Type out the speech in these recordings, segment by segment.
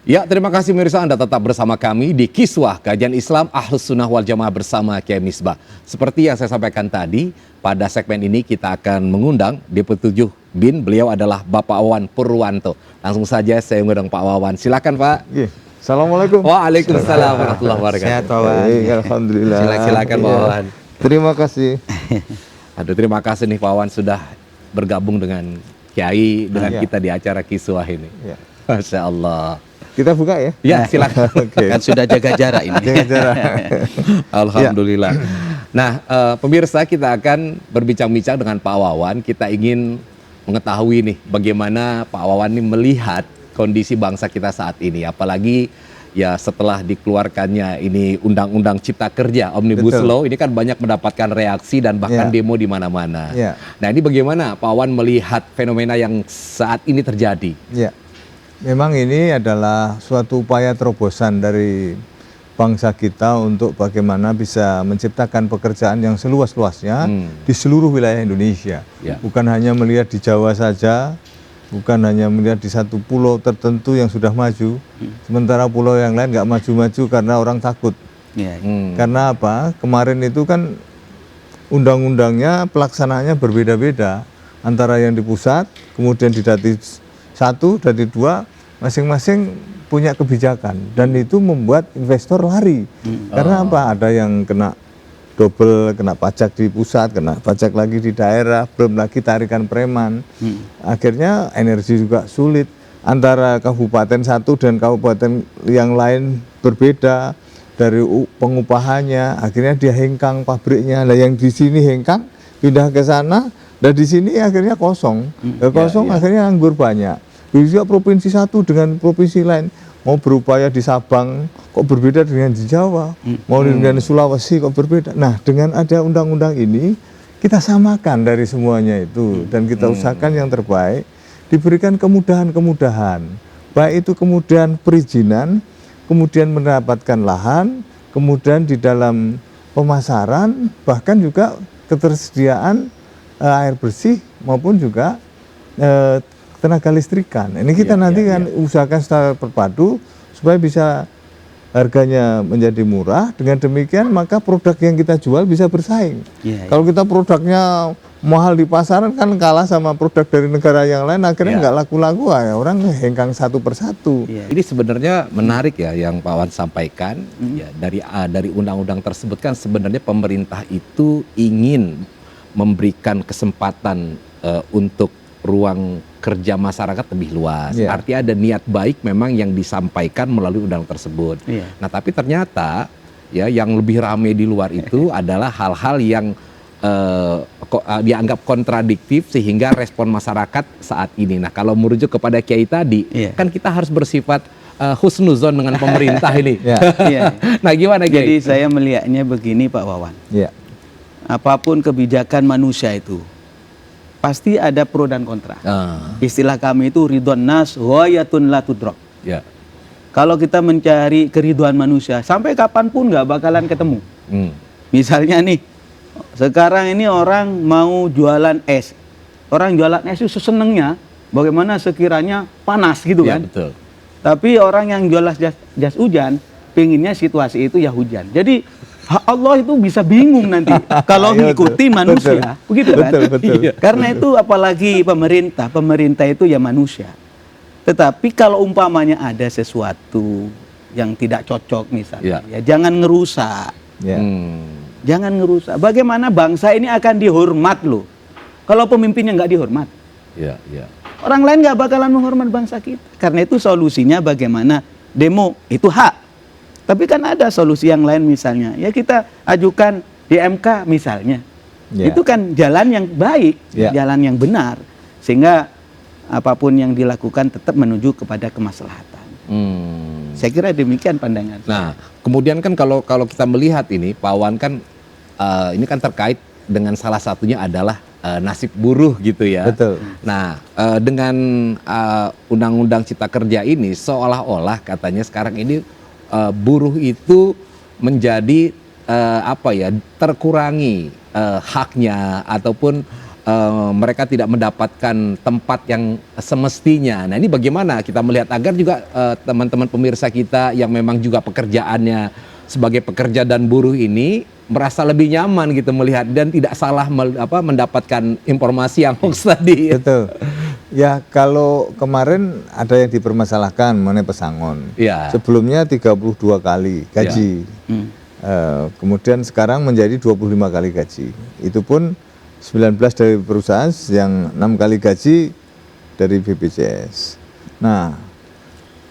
Ya, terima kasih pemirsa, Anda tetap bersama kami di Kiswah Kajian Islam Ahlus Sunnah Wal Jamaah bersama Kiai Misbah. Seperti yang saya sampaikan tadi, pada segmen ini kita akan mengundang Deputi 7 BIN, beliau adalah Bapak Wawan Purwanto. Langsung saja saya mengundang Pak Wawan. Silakan Pak. Assalamualaikum. Waalaikumsalam warahmatullahi wabarakatuh. Sehat Pak Wawan. Alhamdulillah. Silakan Pak Wawan. Terima kasih. Aduh, terima kasih nih Pak Wawan sudah bergabung dengan Kiai, dengan kita di acara Kiswah ini. Ya. Masya Allah. Kita buka ya? Ya, silakan. Oke. Kan sudah jaga jarak ini. Jaga jarak. Alhamdulillah. Nah, pemirsa, kita akan berbincang-bincang dengan Pak Wawan. Kita ingin mengetahui nih bagaimana Pak Wawan ini melihat kondisi bangsa kita saat ini. Apalagi ya setelah dikeluarkannya ini Undang-Undang Cipta Kerja Omnibus Betul. Law, ini kan banyak mendapatkan reaksi dan bahkan demo di mana-mana. Ya. Nah, ini bagaimana Pak Wawan melihat fenomena yang saat ini terjadi? Ya. Memang ini adalah suatu upaya terobosan dari bangsa kita untuk bagaimana bisa menciptakan pekerjaan yang seluas-luasnya di seluruh wilayah Indonesia. Ya. Bukan hanya melihat di Jawa saja, bukan hanya melihat di satu pulau tertentu yang sudah maju, sementara pulau yang lain nggak maju-maju karena orang takut. Ya. Karena apa? Kemarin itu kan undang-undangnya pelaksanaannya berbeda-beda antara yang di pusat, kemudian di Dati 1, Dati 2, masing-masing punya kebijakan dan itu membuat investor lari. Karena apa? Ada yang kena double, kena pajak di pusat, kena pajak lagi di daerah, belum lagi tarikan preman. Akhirnya energi juga sulit. Antara kabupaten satu dan kabupaten yang lain berbeda dari pengupahannya. Akhirnya dia hengkang pabriknya. Nah, yang di sini hengkang pindah ke sana, dan di sini akhirnya kosong. Akhirnya anggur banyak. Begitu juga provinsi satu dengan provinsi lain. Mau berupaya di Sabang kok berbeda dengan di Jawa, mau dengan Sulawesi kok berbeda. Nah, dengan ada undang-undang ini kita samakan dari semuanya itu dan kita usahakan yang terbaik, diberikan kemudahan-kemudahan. Baik itu kemudian perizinan, kemudian mendapatkan lahan, kemudian di dalam pemasaran, bahkan juga ketersediaan air bersih maupun juga tenaga listrikan. Ini kita nanti kan usahakan secara terpadu supaya bisa harganya menjadi murah. Dengan demikian maka produk yang kita jual bisa bersaing. Kalau kita produknya mahal di pasaran kan kalah sama produk dari negara yang lain, akhirnya nggak laku-laku, ya orang hengkang satu persatu. Ini sebenarnya menarik ya yang Pak Wan sampaikan. Ya, dari undang-undang tersebut kan sebenarnya pemerintah itu ingin memberikan kesempatan untuk ruang kerja masyarakat lebih luas. Artinya ada niat baik memang yang disampaikan melalui undang tersebut. Nah, tapi ternyata ya yang lebih ramai di luar itu adalah hal-hal yang dianggap kontradiktif sehingga respon masyarakat saat ini. Nah, kalau merujuk kepada Kiai tadi, kan kita harus bersifat husnuzon dengan pemerintah ini. Nah, gimana Kiai? Jadi saya melihatnya begini Pak Wawan. Apapun kebijakan manusia itu pasti ada pro dan kontra. Istilah kami itu ridwan nas ghayatun la tudrak. Kalau kita mencari keriduan manusia, sampai kapanpun nggak bakalan ketemu. Misalnya nih, sekarang ini orang mau jualan es. Orang jualan es itu senengnya bagaimana sekiranya panas gitu kan. Betul. Tapi orang yang jual jas hujan, pinginnya situasi itu ya hujan. Jadi Allah itu bisa bingung nanti kalau ngikutin manusia, begitu kan? Karena itu apalagi pemerintah itu ya manusia. Tetapi kalau umpamanya ada sesuatu yang tidak cocok misalnya, ya jangan ngerusak. Jangan ngerusak. Bagaimana bangsa ini akan dihormat loh? Kalau pemimpinnya nggak dihormat, orang lain nggak bakalan menghormat bangsa kita. Karena itu solusinya bagaimana demo itu hak. Tapi kan ada solusi yang lain misalnya, ya kita ajukan di MK misalnya. Itu kan jalan yang baik, jalan yang benar. Sehingga apapun yang dilakukan tetap menuju kepada kemaslahatan. Saya kira demikian pandangan. Nah, kemudian kan kalau kita melihat ini, Pak Wan kan, ini kan terkait dengan salah satunya adalah nasib buruh gitu ya. Betul. Nah, dengan Undang-Undang Cipta Kerja ini, seolah-olah katanya sekarang ini buruh itu menjadi terkurangi haknya ataupun mereka tidak mendapatkan tempat yang semestinya. Nah, ini bagaimana kita melihat agar juga teman-teman pemirsa kita yang memang juga pekerjaannya sebagai pekerja dan buruh ini merasa lebih nyaman gitu melihat dan tidak salah mendapatkan informasi yang hoax tadi. Betul. Ya, kalau kemarin ada yang dipermasalahkan mengenai pesangon. Ya. Sebelumnya 32 kali gaji. Kemudian sekarang menjadi 25 kali gaji. Itu pun 19 dari perusahaan, yang 6 kali gaji dari BPJS. Nah,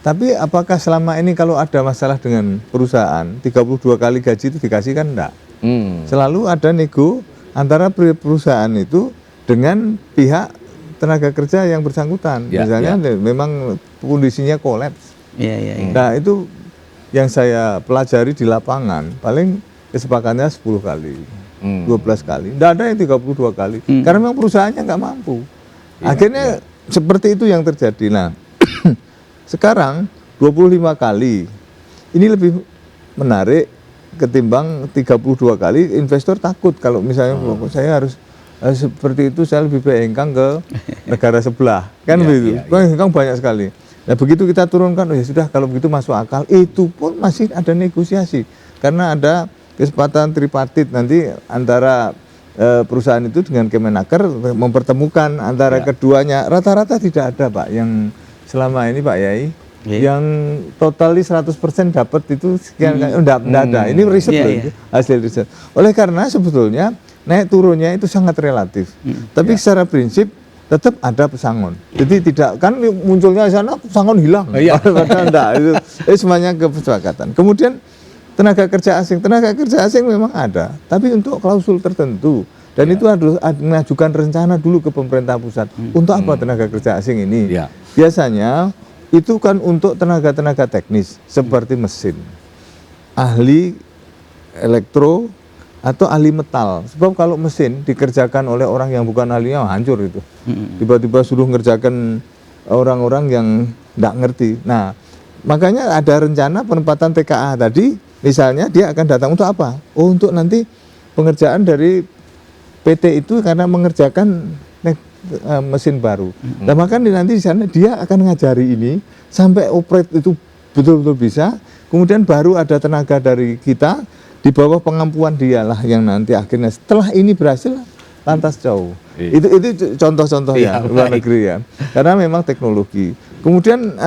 tapi apakah selama ini kalau ada masalah dengan perusahaan, 32 kali gaji itu dikasih kan enggak? Selalu ada nego antara perusahaan itu dengan pihak tenaga kerja yang bersangkutan. Misalnya memang kondisinya kolaps. Nah, itu yang saya pelajari di lapangan, paling kesepakatannya 10 kali. 12 kali, tidak ada yang 32 kali, karena memang perusahaannya nggak mampu. Akhirnya seperti itu yang terjadi. Nah, sekarang 25 kali, ini lebih menarik ketimbang 32 kali. Investor takut kalau misalnya saya harus seperti itu, saya lebih baik hengkang ke negara sebelah, kan begitu. Hengkang banyak sekali. Nah, begitu kita turunkan, oh ya sudah, kalau begitu masuk akal, itu pun masih ada negosiasi, karena ada kesepakatan tripartit nanti antara perusahaan itu dengan Kemenaker mempertemukan antara keduanya. Rata-rata tidak ada, Pak, yang selama ini, Pak Yai, yang totali 100% dapat itu sekian kali. Enggak ada. Ini riset loh, hasil riset. Oleh karena sebetulnya naik turunnya itu sangat relatif. Tapi secara prinsip tetap ada pesangon. Jadi tidak, kan munculnya di sana pesangon hilang. Padahal enggak, itu semuanya kesepakatan. Kemudian tenaga kerja asing memang ada, tapi untuk klausul tertentu. Dan itu harus mengajukan rencana dulu ke pemerintah pusat. Untuk apa tenaga kerja asing ini? Biasanya itu kan untuk tenaga-tenaga teknis seperti mesin, ahli elektro atau ahli metal. Sebab kalau mesin dikerjakan oleh orang yang bukan ahlinya, hancur itu. Tiba-tiba suruh ngerjakan orang-orang yang tidak ngerti. Nah, makanya ada rencana penempatan TKA tadi. Misalnya dia akan datang untuk apa? Oh, untuk nanti pengerjaan dari PT itu karena mengerjakan mesin baru. Nah, maka nanti di sana dia akan ngajari ini sampai operate itu betul-betul bisa. Kemudian baru ada tenaga dari kita di bawah pengampuan dialah yang nanti akhirnya setelah ini berhasil lantas jauh. Itu contoh-contoh ya luar negeri ya. Karena memang teknologi. Kemudian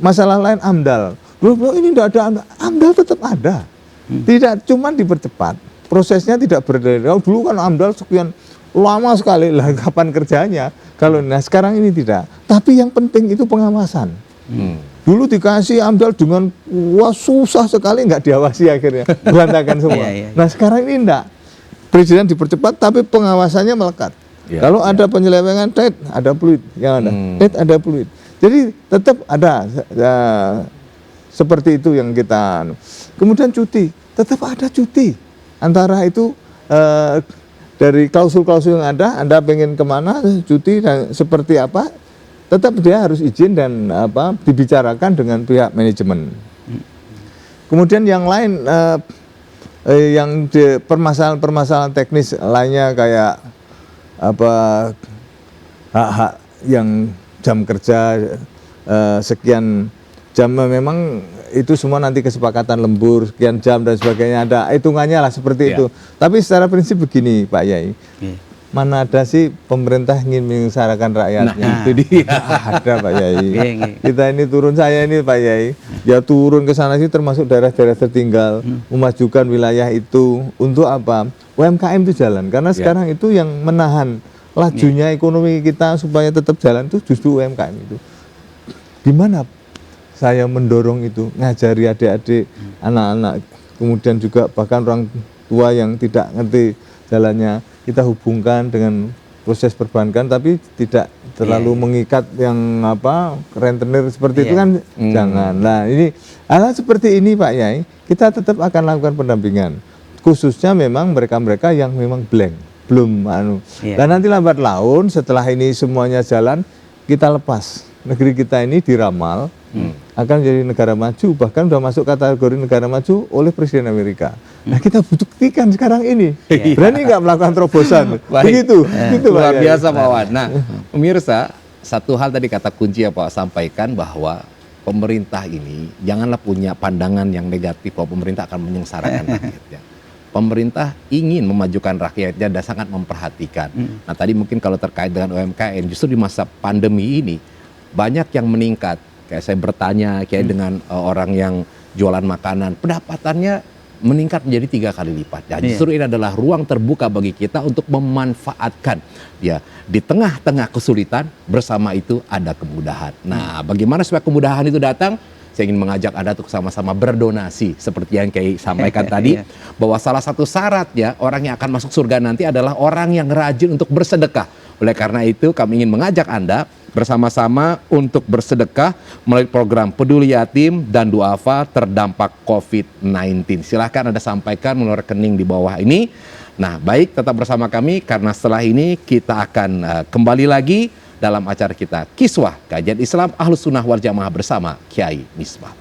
masalah lain AMDAL. Loh, ini tidak ada AMDAL, tetap ada. Tidak cuman dipercepat, prosesnya tidak berdalih. Dulu kan AMDAL sekian lama sekali lah, kapan kerjanya? Kalau sekarang ini tidak. Tapi yang penting itu pengawasan. Dulu dikasih AMDAL dengan susah sekali, nggak diawasi akhirnya, berantakan semua. Nah, sekarang ini enggak. Presiden dipercepat tapi pengawasannya melekat. Kalau ada penyelewengan, ada fluid yang ada. Ada fluid. Jadi tetap ada seperti itu yang kita. Kemudian cuti, tetap ada cuti. Antara itu dari klausul-klausul yang ada, Anda pengen kemana, cuti dan seperti apa, tetap dia harus izin dan dibicarakan dengan pihak manajemen. Kemudian yang lain, yang permasalahan-permasalahan teknis lainnya kayak hak-hak yang jam kerja sekian jam, memang itu semua nanti kesepakatan lembur sekian jam dan sebagainya, ada hitungannya lah seperti itu. Tapi secara prinsip begini, Pak Yai, mana ada sih pemerintah ingin menyengsarakan rakyatnya? Nah, itu dia. Ada, Pak Yai. Kita ini turun, saya ini Pak Yai, ya turun ke sana sih termasuk daerah-daerah tertinggal, memajukan wilayah itu untuk apa? UMKM itu jalan, karena sekarang itu yang menahan lajunya ekonomi kita supaya tetap jalan itu justru UMKM itu. Gimana saya mendorong itu, ngajari adik-adik, anak-anak, kemudian juga bahkan orang tua yang tidak ngerti jalannya, kita hubungkan dengan proses perbankan, tapi tidak terlalu mengikat yang rentenir seperti itu kan, jangan. Nah, ini hal seperti ini Pak Yai, kita tetap akan lakukan pendampingan, khususnya memang mereka-mereka yang memang blank, belum Dan nanti lambat laun setelah ini semuanya jalan, kita lepas negeri kita ini diramal akan jadi negara maju, bahkan sudah masuk kategori negara maju oleh Presiden Amerika. Nah, kita buktikan sekarang ini. Berani nggak melakukan terobosan? Begitu. Gitu, Luar Pak. biasa Pak Wan. Nah, pemirsa, satu hal tadi kata kunci yang Pak sampaikan bahwa pemerintah ini janganlah punya pandangan yang negatif bahwa pemerintah akan menyengsarakan rakyatnya. Pemerintah ingin memajukan rakyatnya dan sangat memperhatikan. Nah, tadi mungkin kalau terkait dengan UMKM, justru di masa pandemi ini banyak yang meningkat. Kayak saya bertanya kayak dengan orang yang jualan makanan, pendapatannya meningkat menjadi 3 kali lipat. Ya, justru ini adalah ruang terbuka bagi kita untuk memanfaatkan ya di tengah-tengah kesulitan, bersama itu ada kemudahan. Nah, bagaimana supaya kemudahan itu datang? Saya ingin mengajak Anda untuk sama-sama berdonasi seperti yang Kiai sampaikan tadi, bahwa salah satu syaratnya orang yang akan masuk surga nanti adalah orang yang rajin untuk bersedekah. Oleh karena itu kami ingin mengajak Anda bersama-sama untuk bersedekah melalui program Peduli Yatim dan Duafa terdampak COVID-19. Silahkan Anda sampaikan melalui rekening di bawah ini. Nah, baik, tetap bersama kami karena setelah ini kita akan kembali lagi dalam acara kita Kiswah Kajian Islam Ahlus Sunnah wal Jamaah bersama Kiai Misbah.